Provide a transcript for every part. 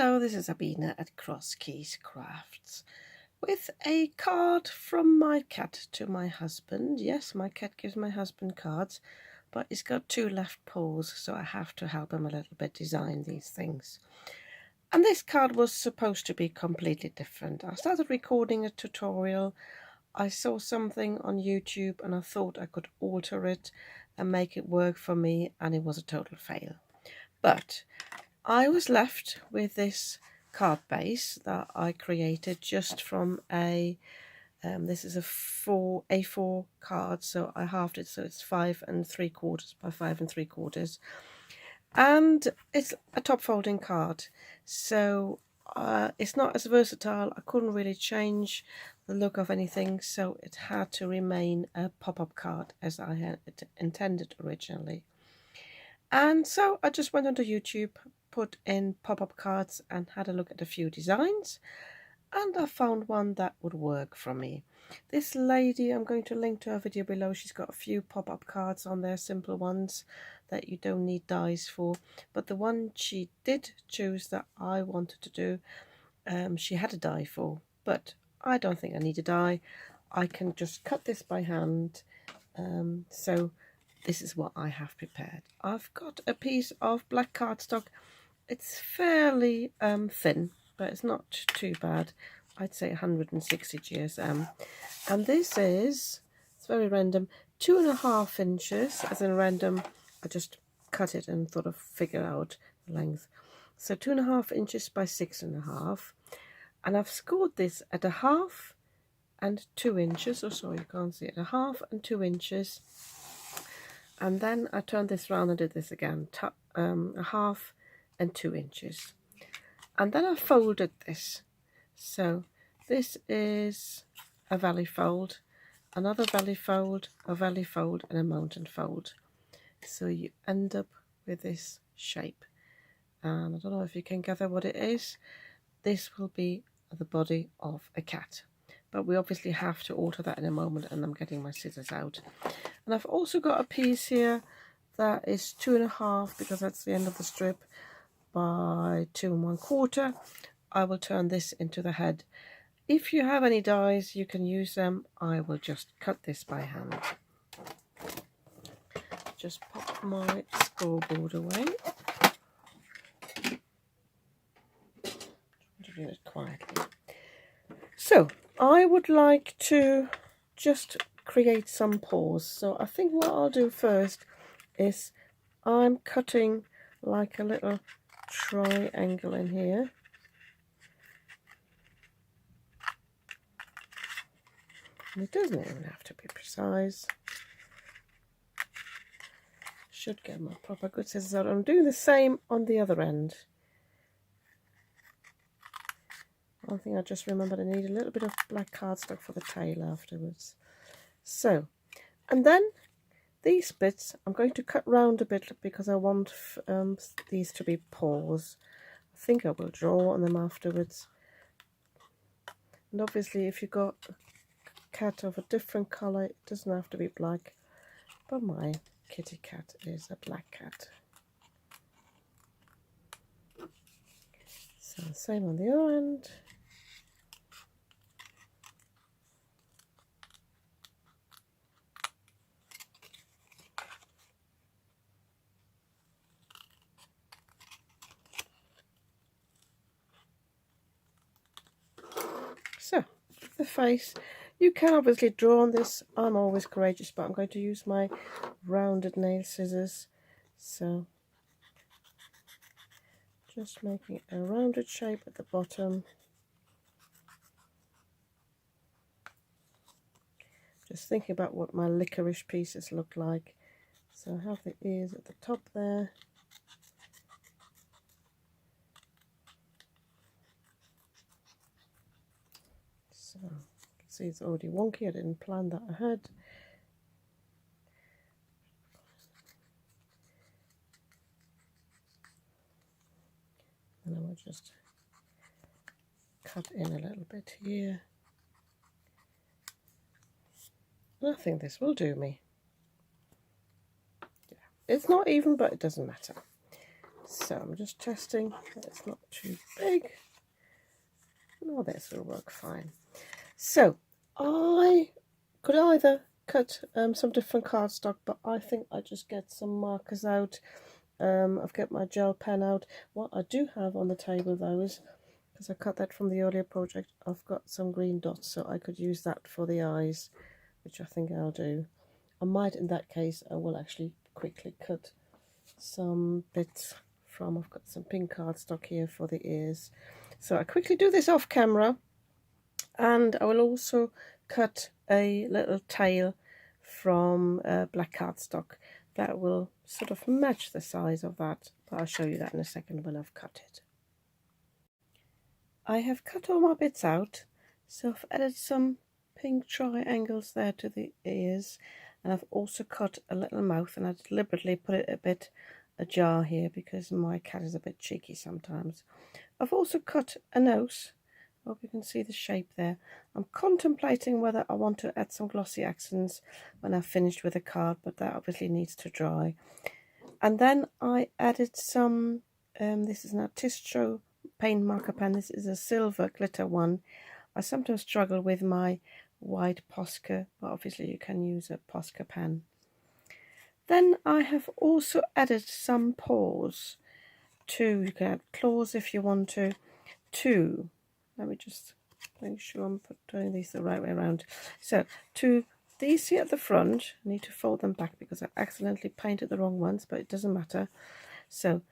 Hello, this is Abina at Cross Keys Crafts with a card from my cat to my husband. Yes, my cat gives my husband cards, but he's got two left paws, so I have to help him a little bit design these things. And this card was supposed to be completely different. I started recording a tutorial. I saw something on YouTube and I thought I could alter it and make it work for me, and it was a total fail. But I was left with this card base that I created just from a, this is a A4 card, so I halved it so it's 5 3/4 by 5 3/4, and it's a top folding card, so it's not as versatile. I couldn't really change the look of anything, so it had to remain a pop-up card as I had it intended originally. And so I just went onto YouTube, put in pop-up cards and had a look at a few designs, and I found one that would work for me. This lady, I'm going to link to her video below, she's got a few pop-up cards on there, simple ones that you don't need dies for, but the one she did choose that I wanted to do, she had a die for, but I don't think I need a die. I can just cut this by hand, so this is what I have prepared. I've got a piece of black cardstock. It's fairly thin, but it's not too bad. I'd say 160 GSM. And this is, it's very random, 2.5 inches, as in random. I just cut it and sort of figure out the length. So 2.5 inches by 6.5. And I've scored this at 1/2 and 2 inches. Oh, sorry, you can't see it. 1/2 and 2 inches. And then I turned this round and did this again, 1/2 and 2 inches. And then I folded this. So this is a valley fold, another valley fold, a valley fold, and a mountain fold. So you end up with this shape. And I don't know if you can gather what it is. This will be the body of a cat. But we obviously have to alter that in a moment, and I'm getting my scissors out. And I've also got a piece here that is 2.5, because that's the end of the strip, by 2 1/4. I will turn this into the head. If you have any dies, you can use them. I will just cut this by hand. Just pop my scoreboard away. To do it quietly. So I would like to just create some paws. So I think what I'll do first is I'm cutting like a little triangle in here. And it doesn't even have to be precise. Should get my proper good scissors out. I'm doing the same on the other end. One thing I just remembered, I need a little bit of black cardstock for the tail afterwards. So, and then these bits I'm going to cut round a bit because I want these to be paws. I think I will draw on them afterwards. And obviously if you've got a cat of a different colour, it doesn't have to be black, but my kitty cat is a black cat. So same on the other end. So, the face, you can obviously draw on this. I'm always courageous, but I'm going to use my rounded nail scissors. So, just making a rounded shape at the bottom. Just thinking about what my licorice pieces look like. So I have the ears at the top there. So, you can see it's already wonky, I didn't plan that ahead. And I will just cut in a little bit here. And I think this will do me. Yeah. It's not even, but it doesn't matter. So I'm just testing that it's not too big. Oh, this will work fine. So I could either cut some different cardstock, but I think I just get some markers out. I've got my gel pen out. What I do have on the table though is, because I cut that from the earlier project, I've got some green dots, so I could use that for the eyes, which I think I'll do. I might, in that case, I will actually quickly cut some bits from, I've got some pink cardstock here for the ears. So I quickly do this off camera, and I will also cut a little tail from black cardstock that will sort of match the size of that, but I'll show you that in a second when I've cut it. I have cut all my bits out, so I've added some pink triangles there to the ears, and I've also cut a little mouth, and I deliberately put it a bit ajar here because my cat is a bit cheeky sometimes. I've also cut a nose. I hope you can see the shape there. I'm contemplating whether I want to add some glossy accents when I've finished with the card, but that obviously needs to dry. And then I added some, this is an Artistro paint marker pen. This is a silver glitter one. I sometimes struggle with my white Posca, but obviously you can use a Posca pen. Then I have also added some paws too. You can add claws if you want to. Two. Let me just make sure I'm doing these the right way around. So to these here at the front, I need to fold them back because I accidentally painted the wrong ones, but it doesn't matter. So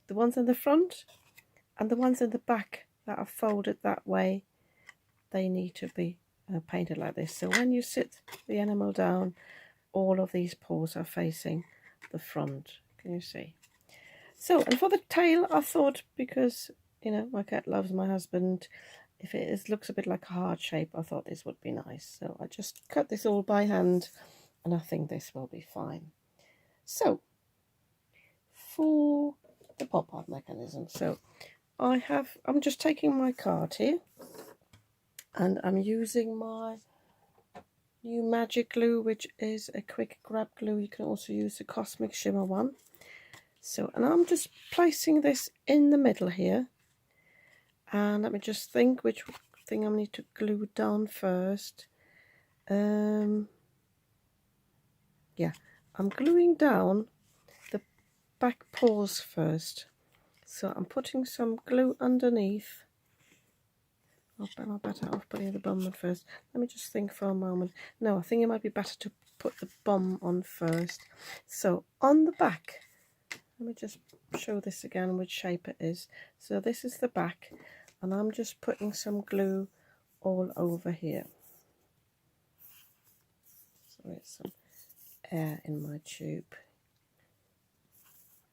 the ones in the front and the ones in the back that are folded that way, they need to be painted like this. So when you sit the animal down, all of these paws are facing the front. Can you see? So, and for the tail, I thought, because, you know, my cat loves my husband, if it looks a bit like a heart shape, I thought this would be nice. So I just cut this all by hand, and I think this will be fine. So, for the pop-art mechanism, so I'm just taking my card here, and I'm using my new magic glue, which is a quick grab glue. You can also use the Cosmic Shimmer one. So, and I'm just placing this in the middle here, and let me just think which thing I need to glue down first. Yeah, I'm gluing down the back paws first. So I'm putting some glue underneath. I'm better off putting the bum on first. Let me just think for a moment. No, I think it might be better to put the bum on first. So on the back, let me just show this again which shape it is. So this is the back, and I'm just putting some glue all over here. So there's some air in my tube.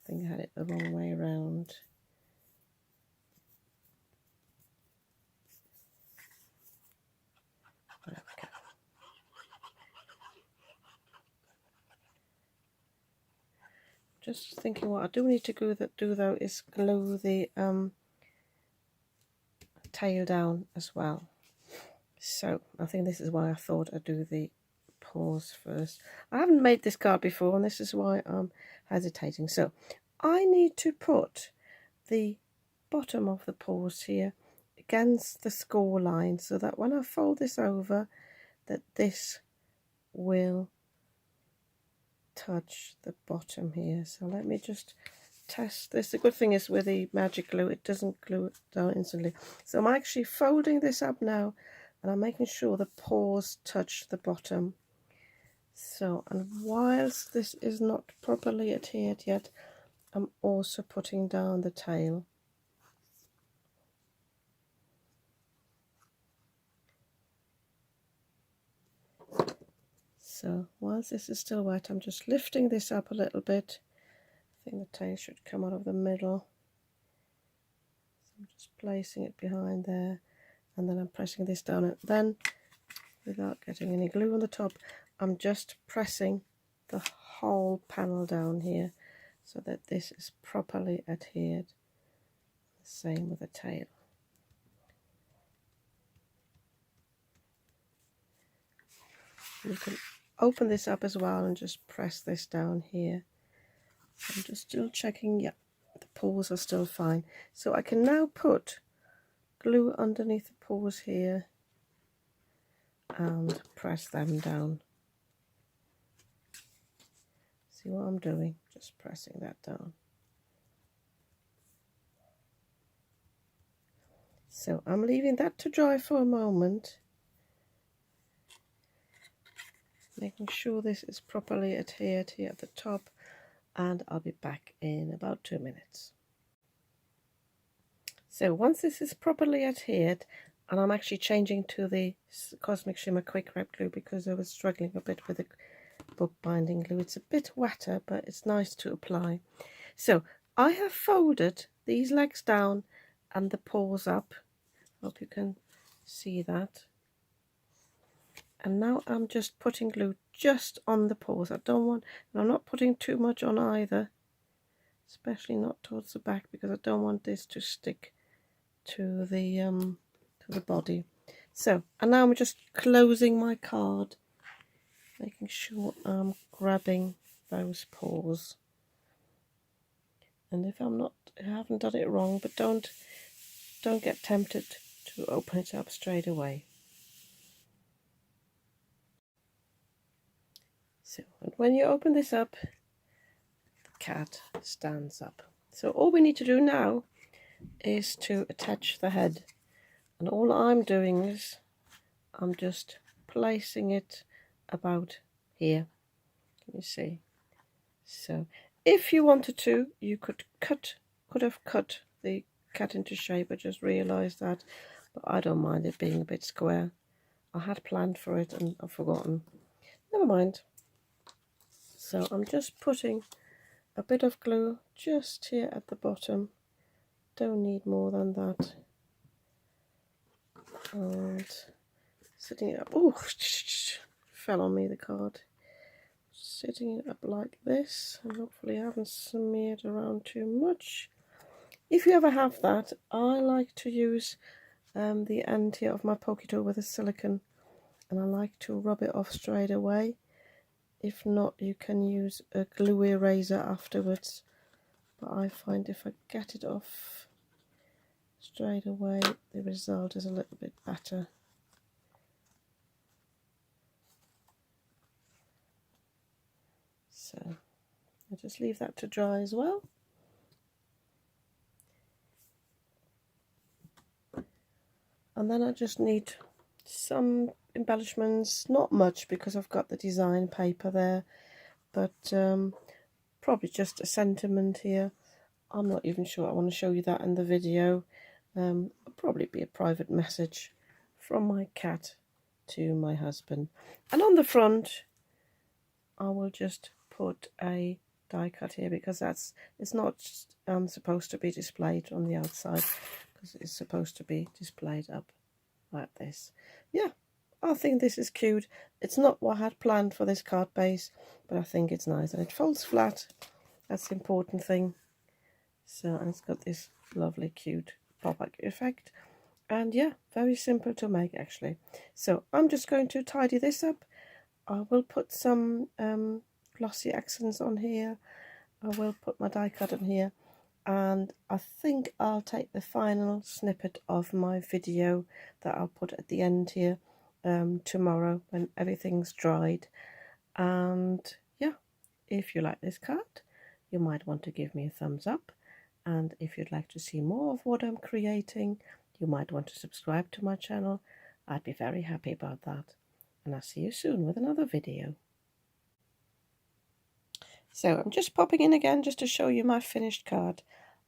I think I had it the wrong way around. There we go. Just thinking what I do need to do though is glue the tail down as well. So I think this is why I thought I'd do the paws first. I haven't made this card before, and this is why I'm hesitating. So I need to put the bottom of the paws here against the score line, so that when I fold this over, that this will touch the bottom here. So let me just test this. The good thing is with the magic glue, it doesn't glue it down instantly. So I'm actually folding this up now, and I'm making sure the paws touch the bottom. So, and whilst this is not properly adhered yet, I'm also putting down the tail. So whilst this is still wet, I'm just lifting this up a little bit. I think the tail should come out of the middle. So I'm just placing it behind there, and then I'm pressing this down, and then, without getting any glue on the top, I'm just pressing the whole panel down here so that this is properly adhered. The same with the tail. You can open this up as well and just press this down here. I'm just still checking, yeah, The paws are still fine. So I can now put glue underneath the paws here and press them down. See what I'm doing? Just pressing that down. So I'm leaving that to dry for a moment, making sure this is properly adhered here at the top, and I'll be back in about 2 minutes. So once this is properly adhered, and I'm actually changing to the Cosmic Shimmer Quick Wrap glue because I was struggling a bit with the book binding glue. It's a bit wetter, but it's nice to apply. So I have folded these legs down and the paws up. Hope you can see that. And now I'm just putting glue just on the paws. I'm not putting too much on either, especially not towards the back, because I don't want this to stick to the body. So, and now I'm just closing my card, making sure I'm grabbing those paws. And if I haven't done it wrong, but don't get tempted to open it up straight away. So, and when you open this up, the cat stands up. So all we need to do now is to attach the head. And all I'm doing is I'm just placing it about here. Can you see? So if you wanted to, you could have cut the cat into shape. I just realised that, but I don't mind it being a bit square. I had planned for it and I've forgotten. Never mind. So I'm just putting a bit of glue just here at the bottom. Don't need more than that. And sitting it up. Oh, fell on me the card. Sitting it up like this, and hopefully I haven't smeared around too much. If you ever have that, I like to use the end here of my pokey tool with a silicone, and I like to rub it off straight away. If not, you can use a glue eraser afterwards, but I find if I get it off straight away, the result is a little bit better. So I'll just leave that to dry as well. And then I just need some embellishments, not much because I've got the design paper there, but probably just a sentiment here. I'm not even sure I want to show you that in the video. It'll probably be a private message from my cat to my husband. And on the front, I will just put a die cut here because it's not supposed to be displayed on the outside, because it's supposed to be displayed up like this. Yeah, I think this is cute. It's not what I had planned for this card base, but I think it's nice, and it folds flat. That's the important thing. So, and it's got this lovely cute pop-up effect, and yeah, very simple to make actually. So I'm just going to tidy this up. I will put some glossy accents on here. I will put my die cut on here, and I think I'll take the final snippet of my video that I'll put at the end here tomorrow when everything's dried. And yeah, if you like this card, you might want to give me a thumbs up, and if you'd like to see more of what I'm creating, you might want to subscribe to my channel. I'd be very happy about that, and I'll see you soon with another video. So I'm just popping in again just to show you my finished card.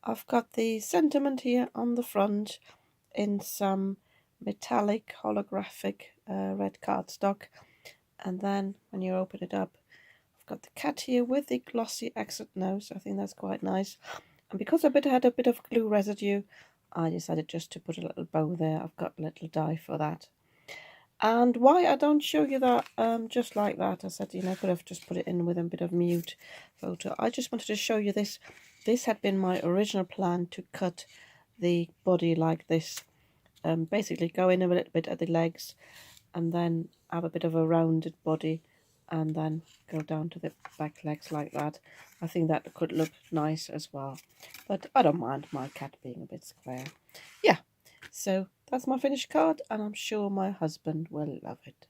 I've got the sentiment here on the front in some metallic holographic red cardstock, and then when you open it up, I've got the cat here with the glossy accent nose. I think that's quite nice, and because I had a bit of glue residue, I decided just to put a little bow there. I've got a little die for that. And why I don't show you that just like that, I said, I could have just put it in with a bit of mute photo. I just wanted to show you this. This had been my original plan, to cut the body like this. Basically go in a little bit at the legs and then have a bit of a rounded body and then go down to the back legs like that. I think that could look nice as well, but I don't mind my cat being a bit square. Yeah, so that's my finished card, and I'm sure my husband will love it.